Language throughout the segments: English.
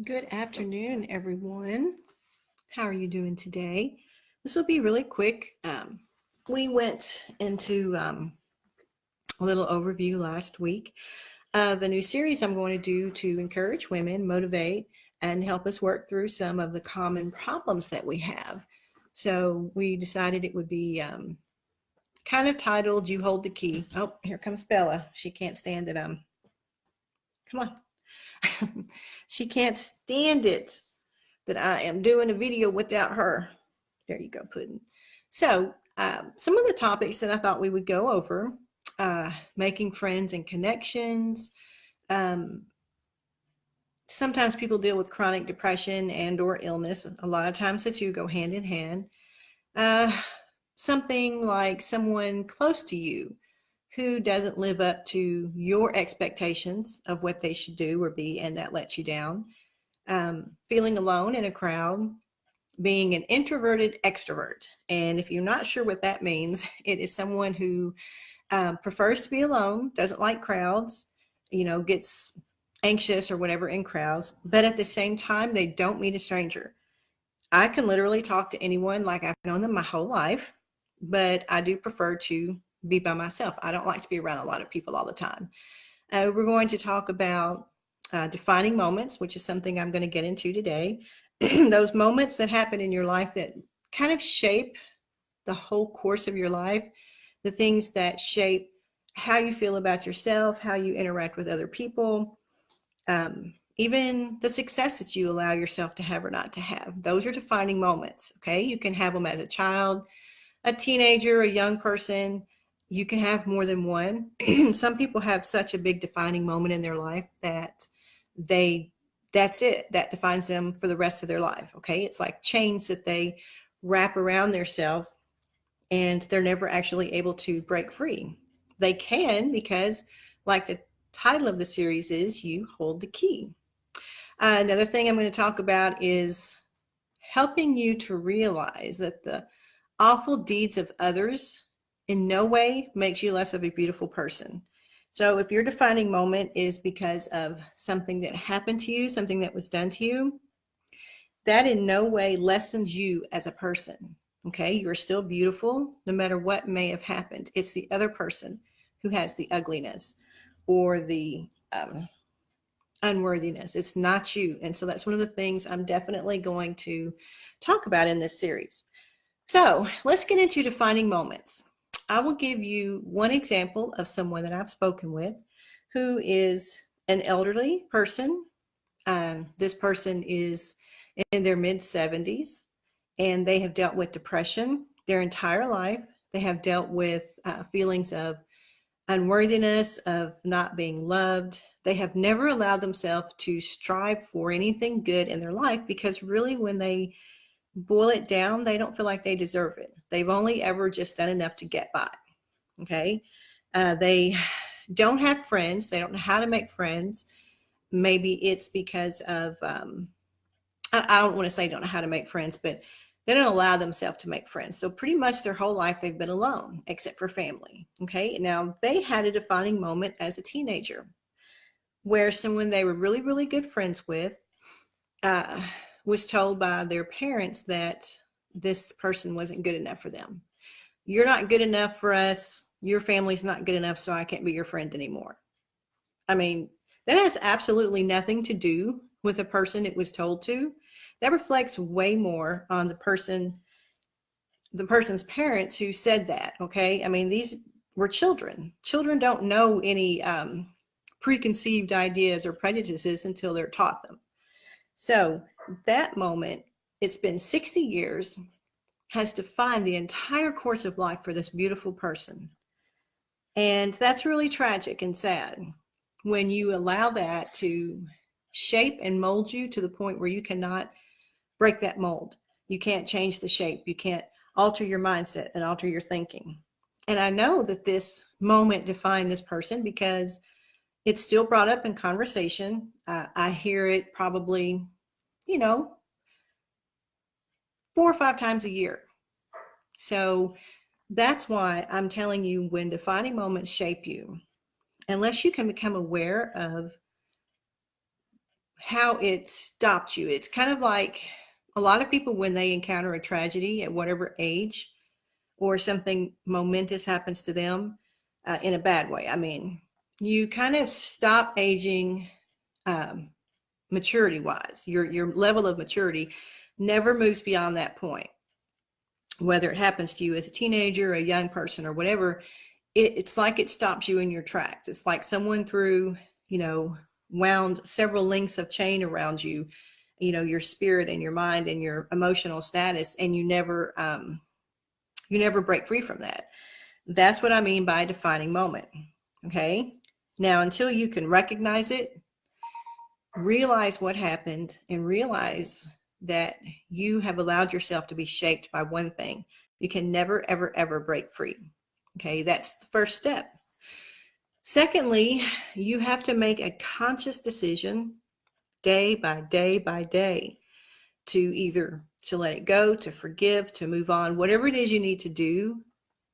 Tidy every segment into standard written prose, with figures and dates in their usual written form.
Good afternoon, everyone. How are you doing today? This will be really quick. We went into a little overview last week of a new series I'm going to do to encourage women, motivate, and help us work through some of the common problems that we have. So we decided it would be kind of titled "You Hold the Key." Oh, here comes Bella. She can't stand it. Come on. She can't stand it that I am doing a video without her. There you go, Puddin. So, some of the topics that I thought we would go over: making friends and connections. Um, Sometimes people deal with chronic depression and/or illness. A lot of times the two go hand in hand. Uh, Something like someone close to you who doesn't live up to your expectations of what they should do or be, and that lets you down. Feeling alone in a crowd, being an introverted extrovert. And if you're not sure what that means, it is someone who prefers to be alone, doesn't like crowds, gets anxious or whatever in crowds, but at the same time, they don't meet a stranger. I can literally talk to anyone like I've known them my whole life, but I do prefer to be by myself. I don't like to be around a lot of people all the time. We're going to talk about defining moments, which is something I'm going to get into today. Those moments that happen in your life that kind of shape the whole course of your life, the things that shape how you feel about yourself, how you interact with other people, even the success that you allow yourself to have or not to have. Those are defining moments. Okay. You can have them as a child, a teenager, a young person. You can have more than one. Some people have such a big defining moment in their life that they that's it, that defines them for the rest of their life. Okay, it's like chains that they wrap around their self, and they're never actually able to break free. They can, because like the title of the series is, you hold the key. Another thing I'm going to talk about is helping you to realize that the awful deeds of others in no way makes you less of a beautiful person. So if your defining moment is because of something that happened to you, something that was done to you, that in no way lessens you as a person. Okay, you are still beautiful no matter what may have happened. It's the other person who has the ugliness or the unworthiness. It's not you. And so that's one of the things I'm definitely going to talk about in this series. So let's get into defining moments. I will give you one example of someone that I've spoken with who is an elderly person. This person is in their mid 70s, and they have dealt with depression their entire life. They have dealt with feelings of unworthiness, of not being loved. They have never allowed themselves to strive for anything good in their life, because really, when they boil it down, they don't feel like they deserve it. They've only ever just done enough to get by. Okay. They don't have friends. They don't know how to make friends. Maybe it's because of, I don't want to say don't know how to make friends, but they don't allow themselves to make friends. So pretty much their whole life they've been alone, except for family. Okay. Now they had a defining moment as a teenager where someone they were really, really good friends with uh, was told by their parents that this person wasn't good enough for them. You're not good enough for us. Your family's not good enough, so I can't be your friend anymore. I mean, that has absolutely nothing to do with the person it was told to. That reflects way more on the person's parents who said that. Okay. I mean, these were children. Children don't know any preconceived ideas or prejudices until they're taught them. So that moment, it's been 60 years, has defined the entire course of life for this beautiful person. And that's really tragic and sad when you allow that to shape and mold you to the point where you cannot break that mold. You can't change the shape. You can't alter your mindset and alter your thinking. And I know that this moment defined this person because it's still brought up in conversation. I hear it probably, you know, 4 or 5 times a year. So that's why I'm telling you, when defining moments shape you, unless you can become aware of how it stopped you. It's kind of like a lot of people, when they encounter a tragedy at whatever age, or something momentous happens to them, in a bad way. I mean, you kind of stop aging, maturity wise. Your level of maturity never moves beyond that point. Whether it happens to you as a teenager, a young person, or whatever, it's like it stops you in your tracks. It's like someone threw, wound several links of chain around you, your spirit and your mind and your emotional status, and you never break free from that. That's what I mean by defining moment. Okay. Now, until you can recognize it, realize what happened, and realize that you have allowed yourself to be shaped by one thing, you can never, ever, ever break free. Okay. That's the first step. Secondly, you have to make a conscious decision day by day by day to either to let it go, to forgive, to move on, whatever it is you need to do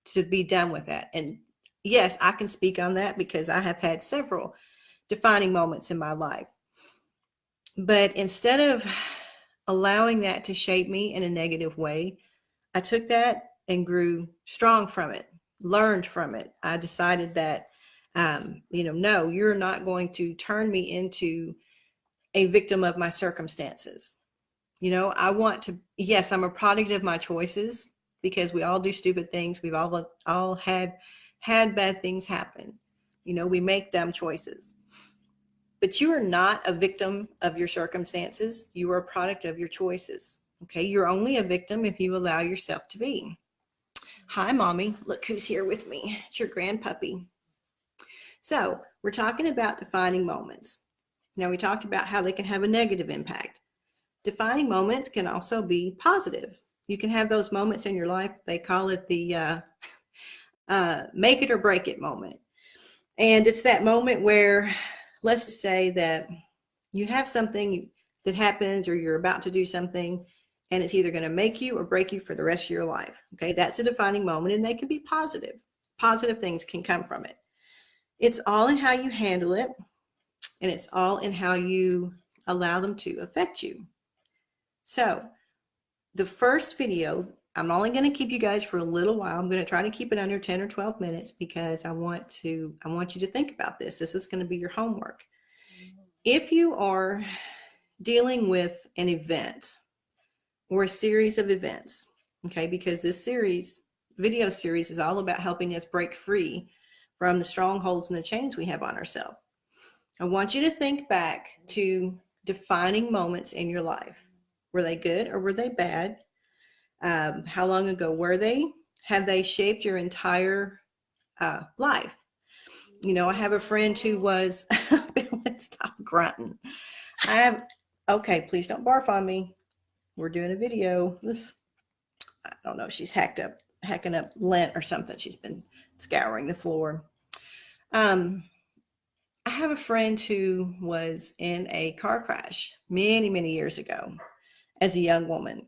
to be done with that. And yes, I can speak on that because I have had several defining moments in my life. But instead of allowing that to shape me in a negative way, I took that and grew strong from it, learned from it. I decided that, no, you're not going to turn me into a victim of my circumstances. I want to, yes, I'm a product of my choices, because we all do stupid things. We've all had bad things happen. We make dumb choices. But you are not a victim of your circumstances. You are a product of your choices. Okay. You're only a victim if you allow yourself to be. Hi, Mommy. Look who's here with me. It's your grandpuppy. So we're talking about defining moments. Now, we talked about how they can have a negative impact. Defining moments can also be positive. You can have those moments in your life. They call it the make it or break it moment. And it's that moment where, let's just say that you have something that happens, or you're about to do something, and it's either going to make you or break you for the rest of your life. Okay, that's a defining moment, and they can be positive. Positive things can come from it. It's all in how you handle it, and it's all in how you allow them to affect you. So the first video, I'm only going to keep you guys for a little while. I'm going to try to keep it under 10 or 12 minutes because I want you to think about this. This is going to be your homework. If you are dealing with an event or a series of events, okay, because this video series is all about helping us break free from the strongholds and the chains we have on ourselves. I want you to think back to defining moments in your life. Were they good or were they bad? How long ago were they? Have they shaped your entire life? I have a friend who was, stop grunting. Okay, please don't barf on me. We're doing a video. I don't know, she's hacking up lint or something. She's been scouring the floor. I have a friend who was in a car crash many, many years ago as a young woman.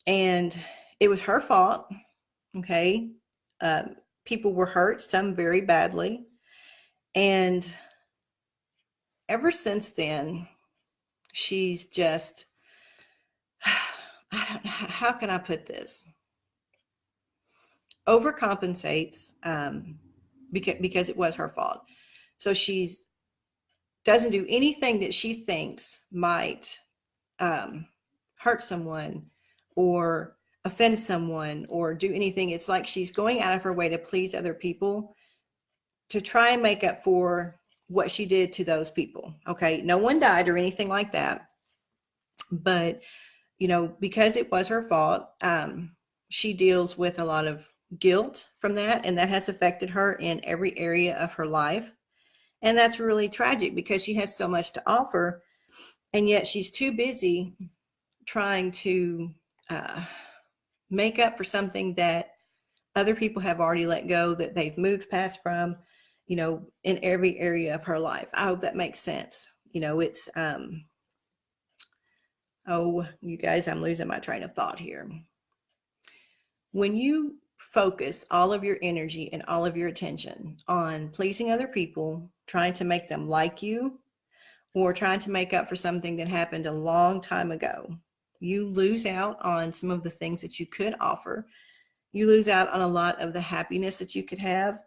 And it was her fault. Okay. People were hurt, some very badly. And ever since then, she's just, how can I put this? Overcompensates, because it was her fault. So she's doesn't do anything that she thinks might hurt someone or offend someone or do anything. It's like she's going out of her way to please other people to try and make up for what she did to those people. Okay. No one died or anything like that. But, because it was her fault, she deals with a lot of guilt from that. And that has affected her in every area of her life. And that's really tragic because she has so much to offer. And yet she's too busy trying to make up for something that other people have already let go, that they've moved past from, in every area of her life. I hope that makes sense. It's, you guys, I'm losing my train of thought here. When you focus all of your energy and all of your attention on pleasing other people, trying to make them like you, or trying to make up for something that happened a long time ago. You lose out on some of the things that you could offer. You lose out on a lot of the happiness that you could have.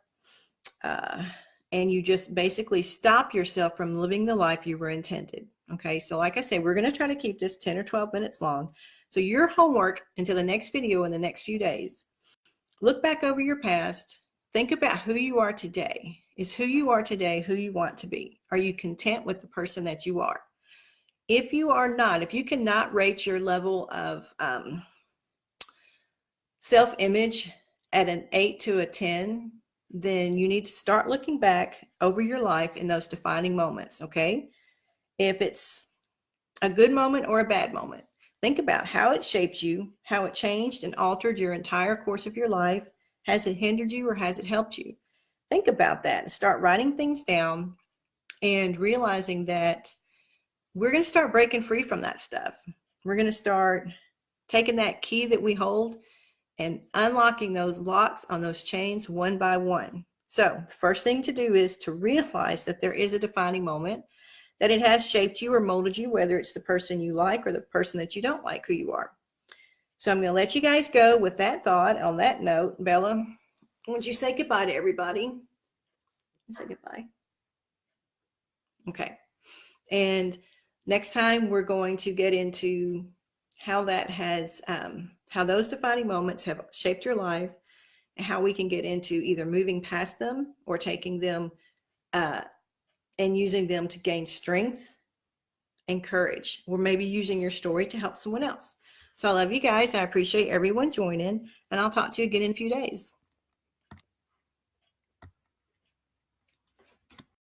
And you just basically stop yourself from living the life you were intended. Okay, so like I say, we're going to try to keep this 10 or 12 minutes long. So your homework until the next video in the next few days, look back over your past, think about who you are today. Is who you are today who you want to be? Are you content with the person that you are? If you are not, if you cannot rate your level of self-image at an 8 to a 10, then you need to start looking back over your life in those defining moments, okay? If it's a good moment or a bad moment, think about how it shaped you, how it changed and altered your entire course of your life. Has it hindered you or has it helped you? Think about that and start writing things down and realizing that we're going to start breaking free from that stuff. We're going to start taking that key that we hold and unlocking those locks on those chains one by one. So the first thing to do is to realize that there is a defining moment, that it has shaped you or molded you, whether it's the person you like or the person that you don't like who you are. So I'm going to let you guys go with that thought. On that note, Bella, why don't you say goodbye to everybody? Say goodbye. Okay. And next time we're going to get into how that has, how those defining moments have shaped your life, and how we can get into either moving past them or taking them and using them to gain strength and courage, or maybe using your story to help someone else. So I love you guys. I appreciate everyone joining, and I'll talk to you again in a few days.